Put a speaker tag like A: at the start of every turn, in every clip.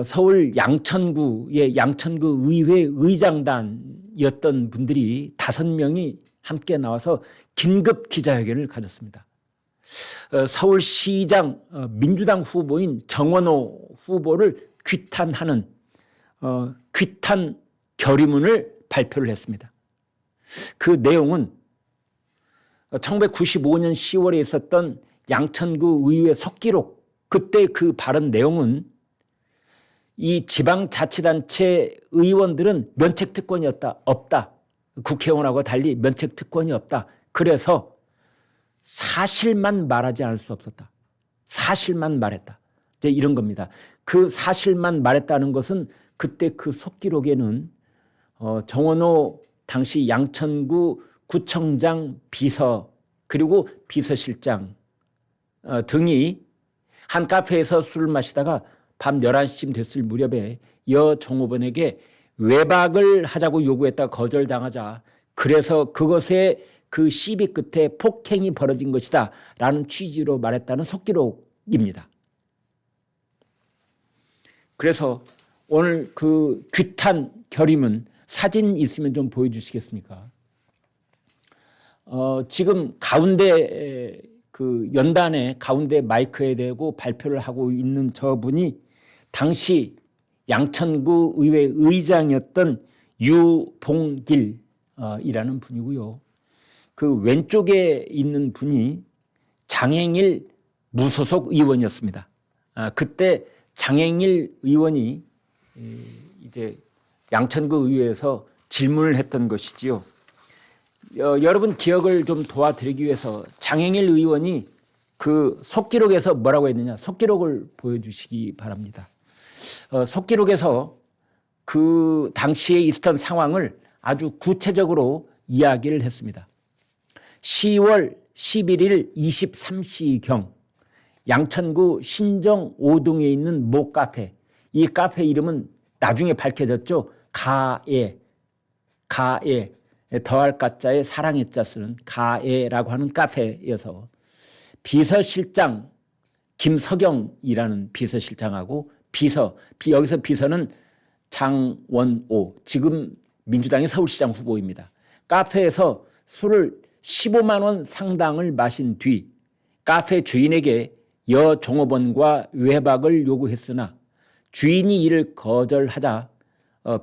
A: 서울 양천구의 양천구 의회 의장단이었던 분들이 5명이 함께 나와서 긴급 기자회견을 가졌습니다. 서울시장 민주당 후보인 정원호 후보를 규탄하는 규탄 결의문을 발표를 했습니다. 그 내용은 1995년 10월에 있었던 양천구 의회 속기록, 그때 그 발언 내용은 이 지방자치단체 의원들은 면책특권이 없다. 국회의원하고 달리 면책특권이 없다. 그래서 사실만 말하지 않을 수 없었다. 사실만 말했다. 이제 이런 겁니다. 그 사실만 말했다는 것은 그때 그 속기록에는 정원호 당시 양천구 구청장 비서 그리고 비서실장 등이 한 카페에서 술을 마시다가 밤 11시쯤 됐을 무렵에 여 종업원에게 외박을 하자고 요구했다 거절당하자, 그래서 그것에 그 시비 끝에 폭행이 벌어진 것이다 라는 취지로 말했다는 속기록입니다. 그래서 오늘 그 규탄 결의문 사진 있으면 좀 보여주시겠습니까? 지금 가운데 그 연단의 가운데 마이크에 대고 발표를 하고 있는 저분이 당시 양천구 의회 의장이었던 유봉길이라는 분이고요. 그 왼쪽에 있는 분이 장행일 무소속 의원이었습니다. 그때 장행일 의원이 이제 양천구 의회에서 질문을 했던 것이지요. 여러분 기억을 좀 도와드리기 위해서 장행일 의원이 그 속기록에서 뭐라고 했느냐, 속기록을 보여주시기 바랍니다. 속기록에서 그 당시에 있었던 상황을 아주 구체적으로 이야기를 했습니다. 10월 11일 23시경 양천구 신정 5동에 있는 모 카페, 이 카페 이름은 나중에 밝혀졌죠. 가에 더할 가자에 사랑의 자 쓰는 가에라고 하는 카페여서 비서실장 김석영이라는 비서실장하고 여기서 비서는 장원오, 지금 민주당의 서울시장 후보입니다. 카페에서 술을 15만 원 상당을 마신 뒤 카페 주인에게 여 종업원과 외박을 요구했으나 주인이 이를 거절하자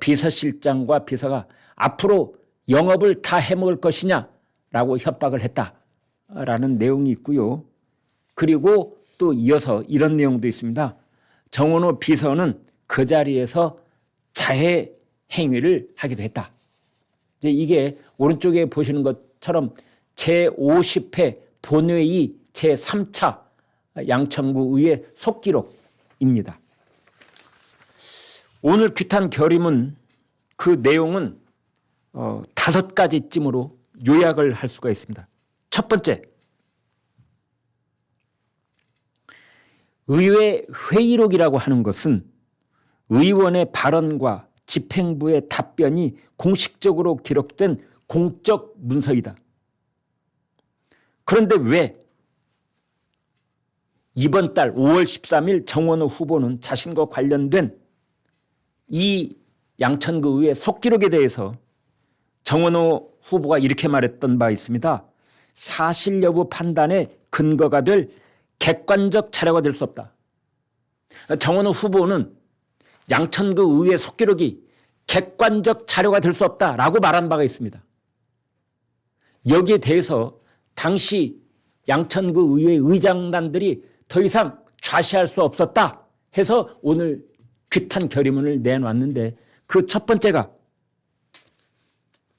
A: 비서실장과 비서가 앞으로 영업을 다 해먹을 것이냐라고 협박을 했다라는 내용이 있고요. 그리고 또 이어서 이런 내용도 있습니다. 정원호 비서는 그 자리에서 자해 행위를 하기도 했다. 이제 이게 오른쪽에 보시는 것처럼 제50회 본회의 제3차 양천구 의회 속기록입니다. 오늘 규탄 결의문 그 내용은 5가지쯤으로 요약을 할 수가 있습니다. 첫 번째, 의회 회의록이라고 하는 것은 의원의 발언과 집행부의 답변이 공식적으로 기록된 공적 문서이다. 그런데 왜 이번 달 5월 13일 정원호 후보는 자신과 관련된 이 양천구 의회 속기록에 대해서 정원호 후보가 이렇게 말했던 바 있습니다. 사실 여부 판단의 근거가 될 객관적 자료가 될 수 없다. 정원호 후보는 양천구 의회 속기록이 객관적 자료가 될 수 없다라고 말한 바가 있습니다. 여기에 대해서 당시 양천구 의회 의장단들이 더 이상 좌시할 수 없었다 해서 오늘 규탄 결의문을 내놨는데, 그 첫 번째가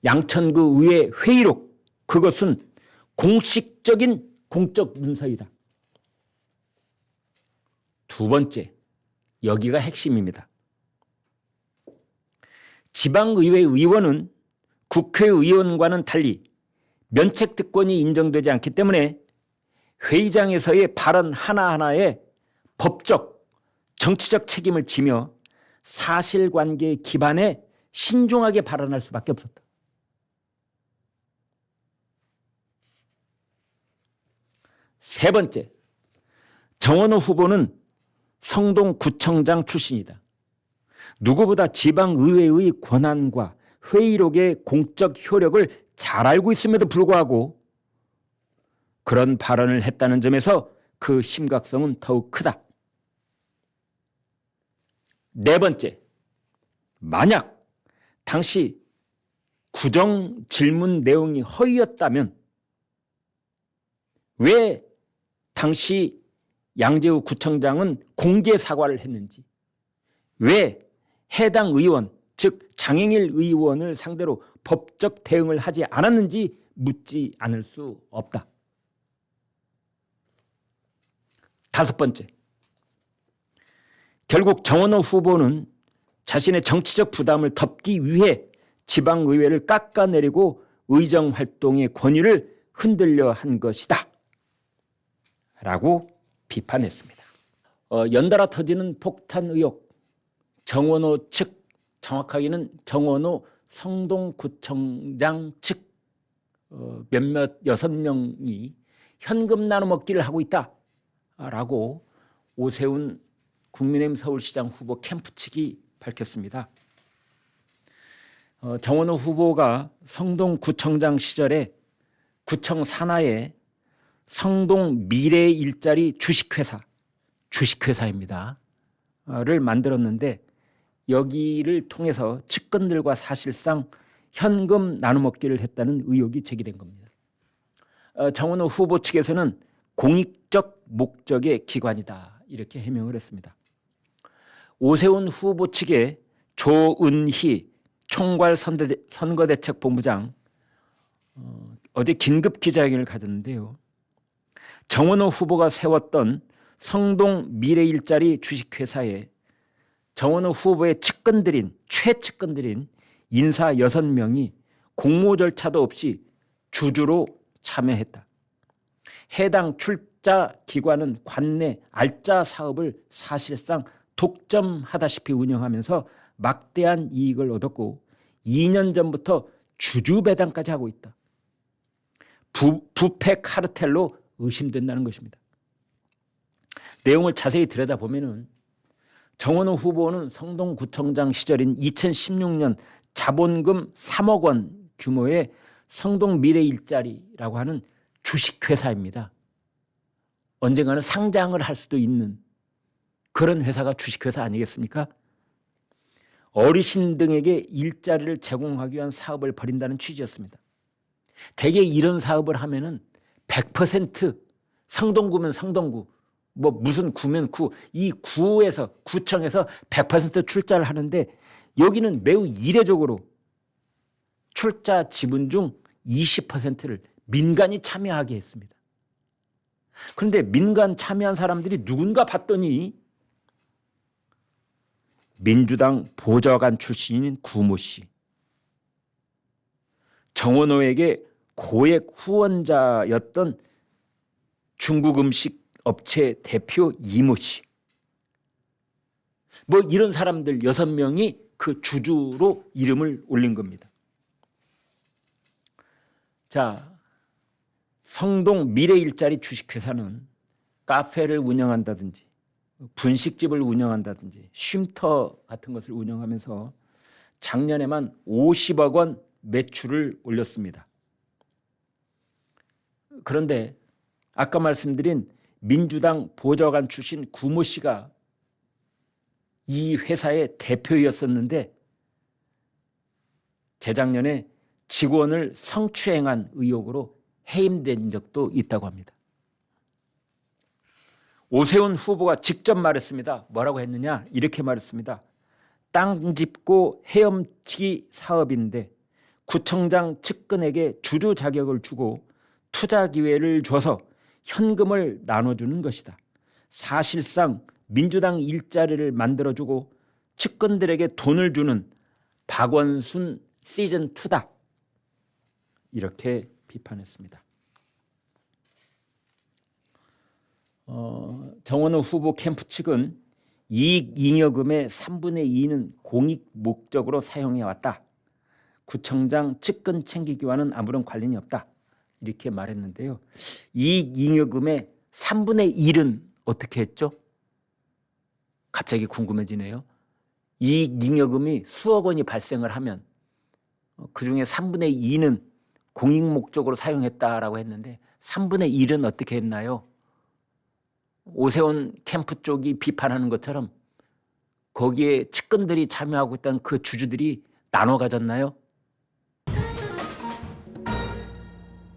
A: 양천구 의회 회의록, 그것은 공식적인 공적 문서이다. 두 번째, 여기가 핵심입니다. 지방의회 의원은 국회의원과는 달리 면책특권이 인정되지 않기 때문에 회의장에서의 발언 하나하나에 법적, 정치적 책임을 지며 사실관계에 기반해 신중하게 발언할 수밖에 없었다. 세 번째, 정원호 후보는 성동구청장 출신이다. 누구보다 지방의회의 권한과 회의록의 공적 효력을 잘 알고 있음에도 불구하고 그런 발언을 했다는 점에서 그 심각성은 더욱 크다. 네 번째, 만약 당시 구정 질문 내용이 허위였다면 왜 당시 양재우 구청장은 공개 사과를 했는지, 왜 해당 의원, 즉 장행일 의원을 상대로 법적 대응을 하지 않았는지 묻지 않을 수 없다. 다섯 번째, 결국 정원호 후보는 자신의 정치적 부담을 덮기 위해 지방의회를 깎아내리고 의정활동의 권위를 흔들려 한 것이다 라고 비판했습니다. 연달아 터지는 폭탄 의혹, 정원호 측, 정확하게는 정원호 성동구청장 측 몇몇 6명이 현금 나눠먹기를 하고 있다라고 오세훈 국민의힘 서울시장 후보 캠프 측이 밝혔습니다. 정원호 후보가 성동구청장 시절에 구청 산하에 성동 미래일자리 주식회사입니다. 를 만들었는데 여기를 통해서 측근들과 사실상 현금 나눠먹기를 했다는 의혹이 제기된 겁니다. 정원호 후보 측에서는 공익적 목적의 기관이다 이렇게 해명을 했습니다. 오세훈 후보 측의 조은희 총괄선거대책본부장 어제 긴급 기자회견을 가졌는데요. 정원호 후보가 세웠던 성동 미래일자리 주식회사에 정원호 후보의 측근들인 최측근들인 인사 6명이 공모 절차도 없이 주주로 참여했다. 해당 출자 기관은 관내 알짜 사업을 사실상 독점하다시피 운영하면서 막대한 이익을 얻었고 2년 전부터 주주 배당까지 하고 있다. 부패 카르텔로 의심된다는 것입니다. 내용을 자세히 들여다보면 정원호 후보는 성동구청장 시절인 2016년 자본금 3억 원 규모의 성동미래일자리라고 하는 주식회사입니다. 언젠가는 상장을 할 수도 있는 그런 회사가 주식회사 아니겠습니까? 어르신 등에게 일자리를 제공하기 위한 사업을 벌인다는 취지였습니다. 대개 이런 사업을 하면은 100% 성동구면 성동구, 뭐 무슨 구면 구, 이 구에서 구청에서 100% 출자를 하는데 여기는 매우 이례적으로 출자 지분 중 20%를 민간이 참여하게 했습니다. 그런데 민간 참여한 사람들이 누군가 봤더니 민주당 보좌관 출신인 구모 씨, 정원호에게 고액 후원자였던 중국 음식 업체 대표 이모 씨, 뭐 이런 사람들 6명이 그 주주로 이름을 올린 겁니다. 자, 성동 미래일자리 주식회사는 카페를 운영한다든지 분식집을 운영한다든지 쉼터 같은 것을 운영하면서 작년에만 50억 원 매출을 올렸습니다. 그런데 아까 말씀드린 민주당 보좌관 출신 구모 씨가 이 회사의 대표였었는데 재작년에 직원을 성추행한 의혹으로 해임된 적도 있다고 합니다. 오세훈 후보가 직접 말했습니다. 뭐라고 했느냐? 이렇게 말했습니다. 땅 짚고 헤엄치기 사업인데 구청장 측근에게 주주 자격을 주고 투자 기회를 줘서 현금을 나눠주는 것이다. 사실상 민주당 일자리를 만들어주고 측근들에게 돈을 주는 박원순 시즌2다. 이렇게 비판했습니다. 정원호 후보 캠프 측은 이익 잉여금의 3분의 2는 공익 목적으로 사용해왔다. 구청장 측근 챙기기와는 아무런 관련이 없다. 이렇게 말했는데요. 이익 잉여금의 3분의 1은 어떻게 했죠? 갑자기 궁금해지네요. 이익잉여금이 수억 원이 발생을 하면 그중에 3분의 2는 공익 목적으로 사용했다라고 했는데 3분의 1은 어떻게 했나요? 오세훈 캠프 쪽이 비판하는 것처럼 거기에 측근들이 참여하고 있던 그 주주들이 나눠 가졌나요?